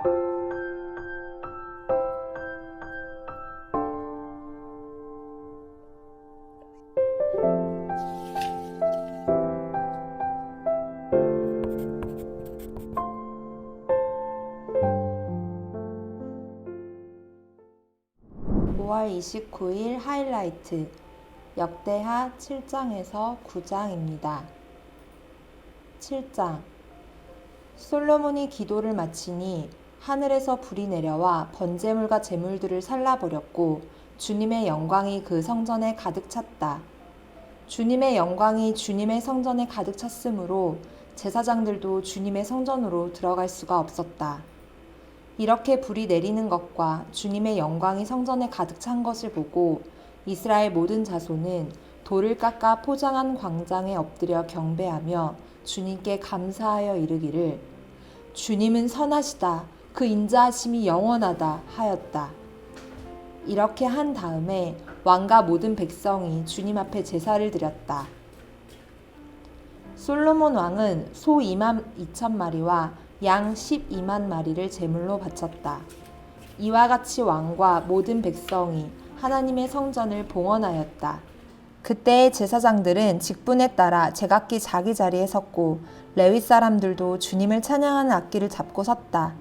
(5월 29일) 하이라이트 역대하 7장에서 9장입니다. 7장 솔로몬이 기도를 마치니 하늘에서 불이 내려와 번제물과 제물들을 살라버렸고 주님의 영광이 그 성전에 가득 찼다. 주님의 영광이 주님의 성전에 가득 찼으므로 제사장들도 주님의 성전으로 들어갈 수가 없었다. 이렇게 불이 내리는 것과 주님의 영광이 성전에 가득 찬 것을 보고 이스라엘 모든 자손은 돌을 깎아 포장한 광장에 엎드려 경배하며 주님께 감사하여 이르기를 주님은 선하시다. 그 인자하심이 영원하다 하였다. 이렇게 한 다음에 왕과 모든 백성이 주님 앞에 제사를 드렸다. 솔로몬 왕은 소 2만 2천 마리와 양 12만 마리를 제물로 바쳤다. 이와 같이 왕과 모든 백성이 하나님의 성전을 봉헌하였다. 그때의 제사장들은 직분에 따라 제각기 자기 자리에 섰고 레위 사람들도 주님을 찬양하는 악기를 잡고 섰다.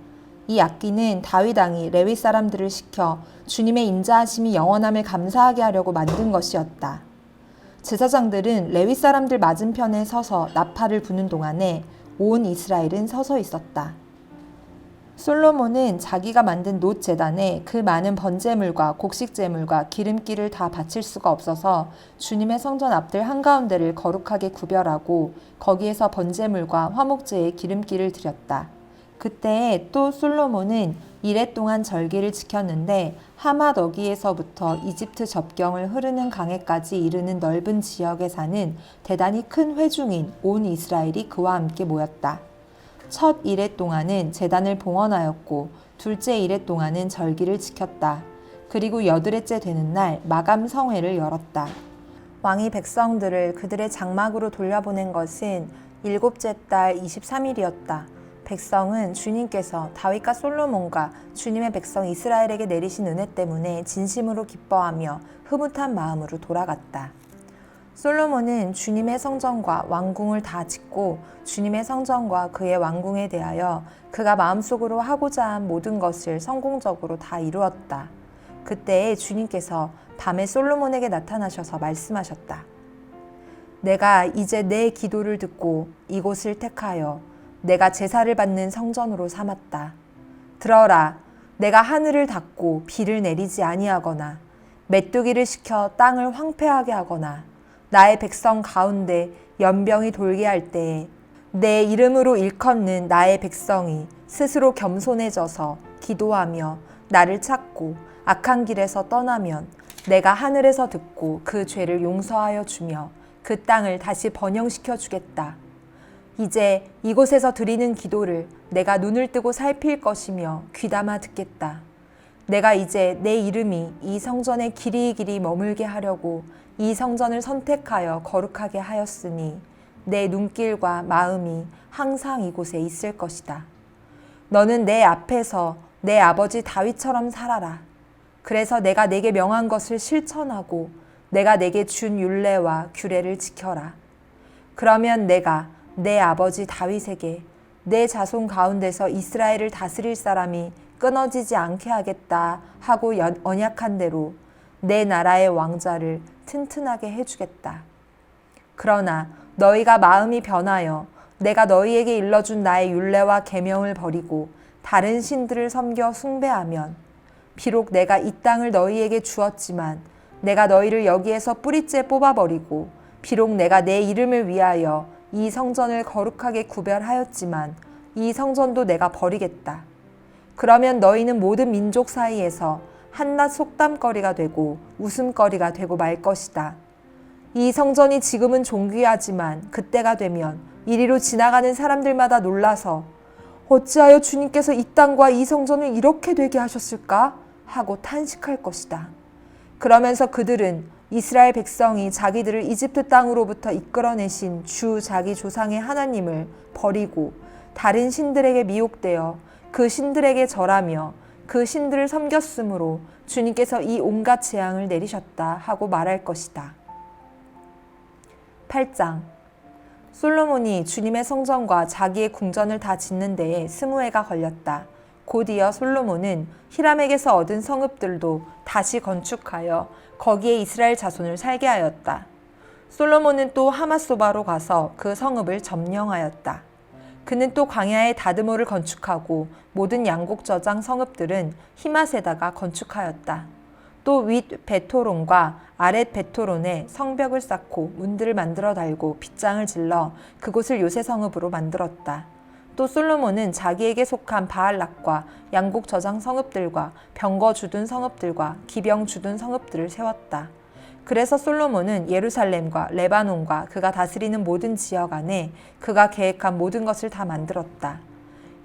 이 악기는 다윗 왕이 레위 사람들을 시켜 주님의 인자하심이 영원함을 감사하게 하려고 만든 것이었다. 제사장들은 레위 사람들 맞은편에 서서 나팔을 부는 동안에 온 이스라엘은 서서 있었다. 솔로몬은 자기가 만든 놋 제단에 그 많은 번제물과 곡식제물과 기름기를 다 바칠 수가 없어서 주님의 성전 앞들 한가운데를 거룩하게 구별하고 거기에서 번제물과 화목제에 기름기를 드렸다. 그때에 또 솔로몬은 이레 동안 절기를 지켰는데 하맛 어귀에서부터 이집트 접경을 흐르는 강에까지 이르는 넓은 지역에 사는 대단히 큰 회중인 온 이스라엘이 그와 함께 모였다. 첫 이레 동안은 제단을 봉헌하였고 둘째 이레 동안은 절기를 지켰다. 그리고 여드레째 되는 날 마감 성회를 열었다. 왕이 백성들을 그들의 장막으로 돌려보낸 것은 일곱째 달 23일이었다. 백성은 주님께서 다윗과 솔로몬과 주님의 백성 이스라엘에게 내리신 은혜 때문에 진심으로 기뻐하며 흐뭇한 마음으로 돌아갔다. 솔로몬은 주님의 성전과 왕궁을 다 짓고 주님의 성전과 그의 왕궁에 대하여 그가 마음속으로 하고자 한 모든 것을 성공적으로 다 이루었다. 그때에 주님께서 밤에 솔로몬에게 나타나셔서 말씀하셨다. 내가 이제 내 기도를 듣고 이곳을 택하여 내가 제사를 받는 성전으로 삼았다. 들어라, 내가 하늘을 닫고 비를 내리지 아니하거나 메뚜기를 시켜 땅을 황폐하게 하거나 나의 백성 가운데 연병이 돌게 할 때에 내 이름으로 일컫는 나의 백성이 스스로 겸손해져서 기도하며 나를 찾고 악한 길에서 떠나면 내가 하늘에서 듣고 그 죄를 용서하여 주며 그 땅을 다시 번영시켜 주겠다. 이제 이곳에서 드리는 기도를 내가 눈을 뜨고 살필 것이며 귀담아 듣겠다. 내가 이제 내 이름이 이 성전에 길이 머물게 하려고 이 성전을 선택하여 거룩하게 하였으니 내 눈길과 마음이 항상 이곳에 있을 것이다. 너는 내 앞에서 내 아버지 다윗처럼 살아라. 그래서 내가 내게 명한 것을 실천하고 내가 내게 준 율례와 규례를 지켜라. 그러면 내가 내 아버지 다윗에게 내 자손 가운데서 이스라엘을 다스릴 사람이 끊어지지 않게 하겠다 하고 언약한 대로 내 나라의 왕자를 튼튼하게 해주겠다. 그러나 너희가 마음이 변하여 내가 너희에게 일러준 나의 율례와 계명을 버리고 다른 신들을 섬겨 숭배하면 비록 내가 이 땅을 너희에게 주었지만 내가 너희를 여기에서 뿌리째 뽑아버리고 비록 내가 내 이름을 위하여 이 성전을 거룩하게 구별하였지만 이 성전도 내가 버리겠다. 그러면 너희는 모든 민족 사이에서 한낱 속담거리가 되고 웃음거리가 되고 말 것이다. 이 성전이 지금은 존귀하지만 그때가 되면 이리로 지나가는 사람들마다 놀라서 어찌하여 주님께서 이 땅과 이 성전을 이렇게 되게 하셨을까? 하고 탄식할 것이다. 그러면서 그들은 이스라엘 백성이 자기들을 이집트 땅으로부터 이끌어내신 주 자기 조상의 하나님을 버리고 다른 신들에게 미혹되어 그 신들에게 절하며 그 신들을 섬겼으므로 주님께서 이 온갖 재앙을 내리셨다 하고 말할 것이다. 8장. 솔로몬이 주님의 성전과 자기의 궁전을 다 짓는 데에 20해가 걸렸다. 곧이어 솔로몬은 히람에게서 얻은 성읍들도 다시 건축하여 거기에 이스라엘 자손을 살게 하였다. 솔로몬은 또 하맛소바로 가서 그 성읍을 점령하였다. 그는 또 광야에 다드모를 건축하고 모든 양곡 저장 성읍들은 히맛에다가 건축하였다. 또 윗 베토론과 아랫 베토론에 성벽을 쌓고 문들을 만들어 달고 빗장을 질러 그곳을 요새 성읍으로 만들었다. 또 솔로몬은 자기에게 속한 바알락과 양곡 저장 성읍들과 병거 주둔 성읍들과 기병 주둔 성읍들을 세웠다. 그래서 솔로몬은 예루살렘과 레바논과 그가 다스리는 모든 지역 안에 그가 계획한 모든 것을 다 만들었다.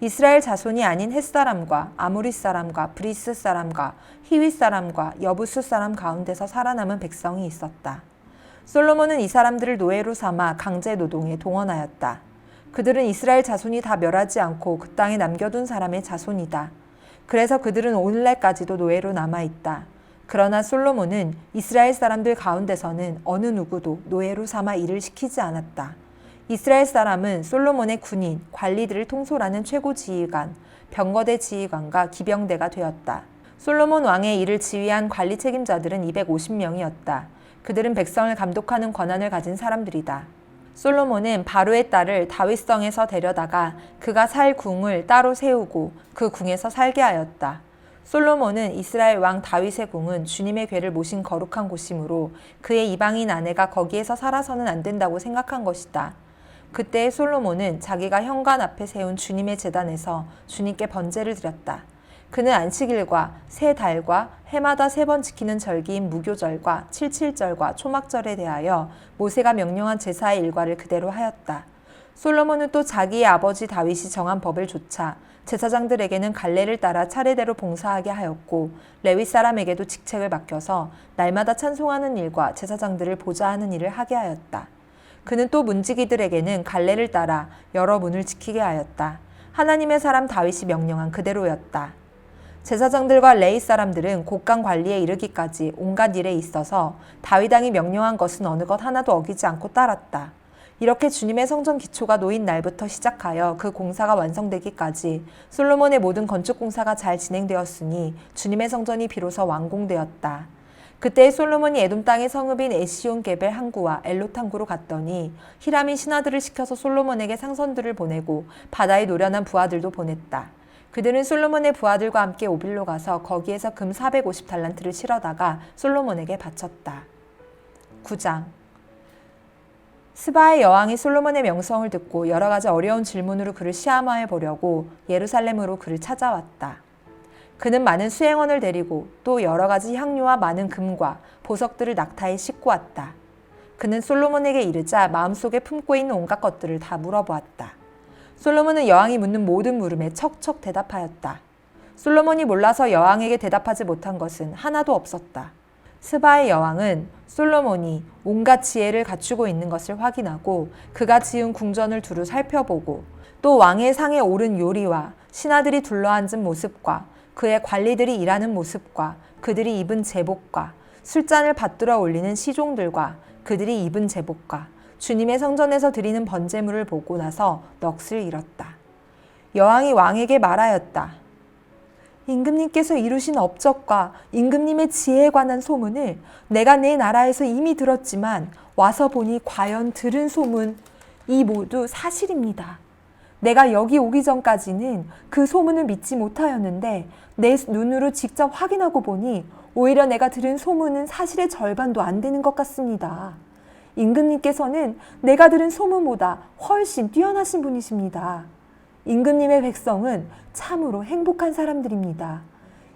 이스라엘 자손이 아닌 헷사람과 아모리 사람과 브리스 사람과 히윗 사람과 여부수 사람 가운데서 살아남은 백성이 있었다. 솔로몬은 이 사람들을 노예로 삼아 강제 노동에 동원하였다. 그들은 이스라엘 자손이 다 멸하지 않고 그 땅에 남겨둔 사람의 자손이다. 그래서 그들은 오늘날까지도 노예로 남아있다. 그러나 솔로몬은 이스라엘 사람들 가운데서는 어느 누구도 노예로 삼아 일을 시키지 않았다. 이스라엘 사람은 솔로몬의 군인, 관리들을 통솔하는 최고 지휘관, 병거대 지휘관과 기병대가 되었다. 솔로몬 왕의 일을 지휘한 관리 책임자들은 250명이었다. 그들은 백성을 감독하는 권한을 가진 사람들이다. 솔로몬은 바로의 딸을 다윗성에서 데려다가 그가 살 궁을 따로 세우고 그 궁에서 살게 하였다. 솔로몬은 이스라엘 왕 다윗의 궁은 주님의 궤를 모신 거룩한 곳이므로 그의 이방인 아내가 거기에서 살아서는 안 된다고 생각한 것이다. 그때 솔로몬은 자기가 현관 앞에 세운 주님의 제단에서 주님께 번제를 드렸다. 그는 안식일과 세 달과 해마다 3번 지키는 절기인 무교절과 칠칠절과 초막절에 대하여 모세가 명령한 제사의 일과를 그대로 하였다. 솔로몬은 또 자기의 아버지 다윗이 정한 법을 조차 제사장들에게는 갈례를 따라 차례대로 봉사하게 하였고 레위 사람에게도 직책을 맡겨서 날마다 찬송하는 일과 제사장들을 보좌하는 일을 하게 하였다. 그는 또 문지기들에게는 갈례를 따라 여러 문을 지키게 하였다. 하나님의 사람 다윗이 명령한 그대로였다. 제사장들과 레위 사람들은 곡간 관리에 이르기까지 온갖 일에 있어서 다윗 왕이 명령한 것은 어느 것 하나도 어기지 않고 따랐다. 이렇게 주님의 성전 기초가 놓인 날부터 시작하여 그 공사가 완성되기까지 솔로몬의 모든 건축 공사가 잘 진행되었으니 주님의 성전이 비로소 완공되었다. 그때 솔로몬이 에돔 땅의 성읍인 에시온 게벨 항구와 엘롯 항구로 갔더니 히람이 신하들을 시켜서 솔로몬에게 상선들을 보내고 바다에 노련한 부하들도 보냈다. 그들은 솔로몬의 부하들과 함께 오빌로 가서 거기에서 금 450달란트를 실어다가 솔로몬에게 바쳤다. 9장. 스바의 여왕이 솔로몬의 명성을 듣고 여러 가지 어려운 질문으로 그를 시험해 보려고 예루살렘으로 그를 찾아왔다. 그는 많은 수행원을 데리고 또 여러 가지 향료와 많은 금과 보석들을 낙타에 싣고 왔다. 그는 솔로몬에게 이르자 마음속에 품고 있는 온갖 것들을 다 물어보았다. 솔로몬은 여왕이 묻는 모든 물음에 척척 대답하였다. 솔로몬이 몰라서 여왕에게 대답하지 못한 것은 하나도 없었다. 스바의 여왕은 솔로몬이 온갖 지혜를 갖추고 있는 것을 확인하고 그가 지은 궁전을 두루 살펴보고 또 왕의 상에 오른 요리와 신하들이 둘러앉은 모습과 그의 관리들이 일하는 모습과 그들이 입은 제복과 술잔을 받들어 올리는 시종들과 그들이 입은 제복과 주님의 성전에서 드리는 번제물을 보고 나서 넋을 잃었다. 여왕이 왕에게 말하였다. 임금님께서 이루신 업적과 임금님의 지혜에 관한 소문을 내가 내 나라에서 이미 들었지만 와서 보니 과연 들은 소문 이 모두 사실입니다. 내가 여기 오기 전까지는 그 소문을 믿지 못하였는데 내 눈으로 직접 확인하고 보니 오히려 내가 들은 소문은 사실의 절반도 안 되는 것 같습니다. 임금님께서는 내가 들은 소문보다 훨씬 뛰어나신 분이십니다. 임금님의 백성은 참으로 행복한 사람들입니다.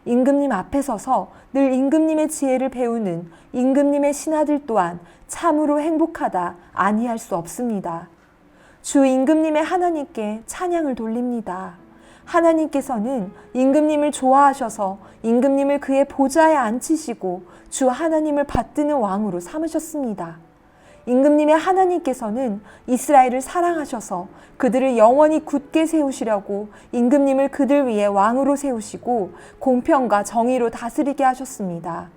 임금님 앞에 서서 늘 임금님의 지혜를 배우는 임금님의 신하들 또한 참으로 행복하다 아니할 수 없습니다. 주 임금님의 하나님께 찬양을 돌립니다. 하나님께서는 임금님을 좋아하셔서 임금님을 그의 보좌에 앉히시고 주 하나님을 받드는 왕으로 삼으셨습니다. 임금님의 하나님께서는 이스라엘을 사랑하셔서 그들을 영원히 굳게 세우시려고 임금님을 그들 위에 왕으로 세우시고 공평과 정의로 다스리게 하셨습니다.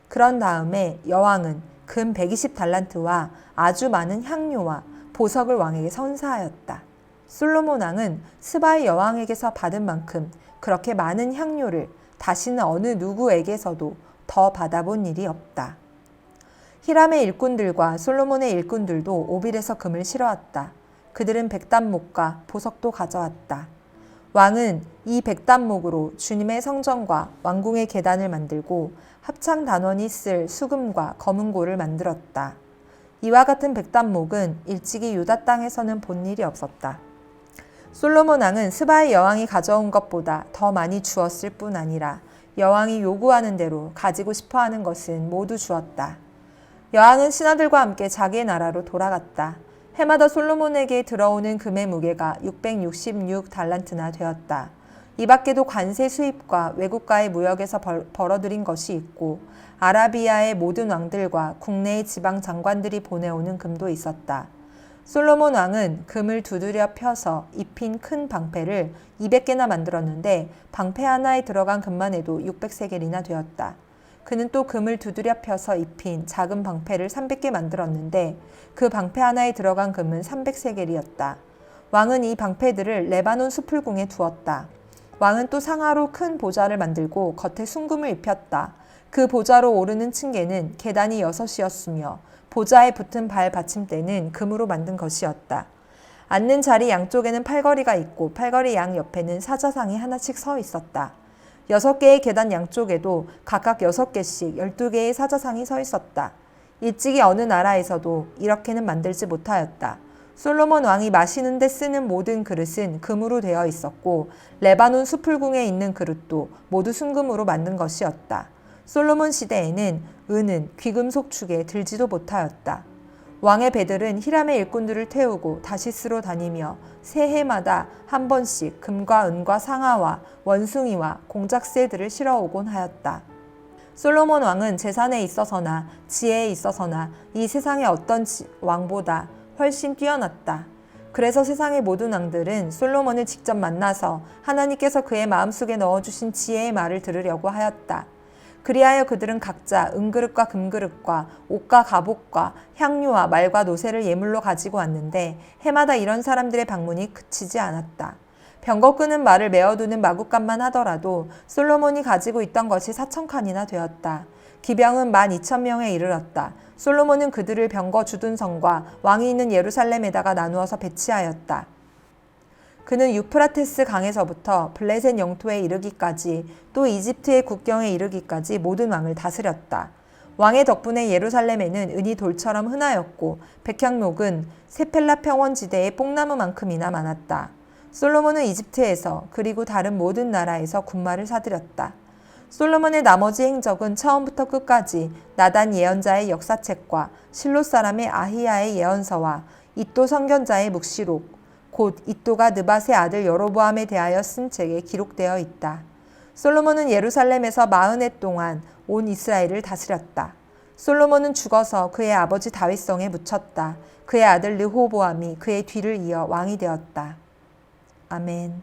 그런 다음에 여왕은 금 120달란트와 아주 많은 향료와 보석을 왕에게 선사하였다. 솔로몬 왕은 스바의 여왕에게서 받은 만큼 그렇게 많은 향료를 다시는 어느 누구에게서도 더 받아본 일이 없다. 히람의 일꾼들과 솔로몬의 일꾼들도 오빌에서 금을 실어왔다. 그들은 백단목과 보석도 가져왔다. 왕은 이 백단목으로 주님의 성전과 왕궁의 계단을 만들고 합창 단원이 쓸 수금과 검은고를 만들었다. 이와 같은 백단목은 일찍이 유다 땅에서는 본 일이 없었다. 솔로몬 왕은 스바의 여왕이 가져온 것보다 더 많이 주었을 뿐 아니라 여왕이 요구하는 대로 가지고 싶어하는 것은 모두 주었다. 여왕은 신하들과 함께 자기의 나라로 돌아갔다. 해마다 솔로몬에게 들어오는 금의 무게가 666달란트나 되었다. 이 밖에도 관세 수입과 외국과의 무역에서 벌어들인 것이 있고 아라비아의 모든 왕들과 국내의 지방 장관들이 보내오는 금도 있었다. 솔로몬 왕은 금을 두드려 펴서 입힌 큰 방패를 200개나 만들었는데 방패 하나에 들어간 금만 해도 600세겔이나 되었다. 그는 또 금을 두드려 펴서 입힌 작은 방패를 300개 만들었는데 그 방패 하나에 들어간 금은 300세겔이었다. 왕은 이 방패들을 레바논 수풀궁에 두었다. 왕은 또 상하로 큰 보좌를 만들고 겉에 순금을 입혔다. 그 보좌로 오르는 층계는 계단이 6이었으며 보좌에 붙은 발 받침대는 금으로 만든 것이었다. 앉는 자리 양쪽에는 팔걸이가 있고 팔걸이 양 옆에는 사자상이 하나씩 서 있었다. 6개의 계단 양쪽에도 각각 6개씩 12개의 사자상이 서 있었다. 일찍이 어느 나라에서도 이렇게는 만들지 못하였다. 솔로몬 왕이 마시는 데 쓰는 모든 그릇은 금으로 되어 있었고 레바논 수풀궁에 있는 그릇도 모두 순금으로 만든 것이었다. 솔로몬 시대에는 은은 귀금속 축에 들지도 못하였다. 왕의 배들은 히람의 일꾼들을 태우고 다시스로 다니며 새해마다 한 번씩 금과 은과 상아와 원숭이와 공작새들을 실어오곤 하였다. 솔로몬 왕은 재산에 있어서나 지혜에 있어서나 이 세상의 어떤 왕보다 훨씬 뛰어났다. 그래서 세상의 모든 왕들은 솔로몬을 직접 만나서 하나님께서 그의 마음속에 넣어주신 지혜의 말을 들으려고 하였다. 그리하여 그들은 각자 은그릇과 금그릇과 옷과 갑옷과 향료와 말과 노새를 예물로 가지고 왔는데 해마다 이런 사람들의 방문이 그치지 않았다. 병거 끄는 말을 메어두는 마구간만 하더라도 솔로몬이 가지고 있던 것이 4,000칸이나 되었다. 기병은 12,000명에 이르렀다. 솔로몬은 그들을 병거 주둔성과 왕이 있는 예루살렘에다가 나누어서 배치하였다. 그는 유프라테스 강에서부터 블레셋 영토에 이르기까지 또 이집트의 국경에 이르기까지 모든 왕을 다스렸다. 왕의 덕분에 예루살렘에는 은이 돌처럼 흔하였고 백향목은 세펠라 평원지대의 뽕나무만큼이나 많았다. 솔로몬은 이집트에서 그리고 다른 모든 나라에서 군마를 사들였다. 솔로몬의 나머지 행적은 처음부터 끝까지 나단 예언자의 역사책과 실로 사람의 아히야의 예언서와 이도 선견자의 묵시록 곧 이도가 느밧의 아들 여로보암에 대하여 쓴 책에 기록되어 있다. 솔로몬은 예루살렘에서 40해 동안 온 이스라엘을 다스렸다. 솔로몬은 죽어서 그의 아버지 다윗성에 묻혔다. 그의 아들 르호보암이 그의 뒤를 이어 왕이 되었다. 아멘.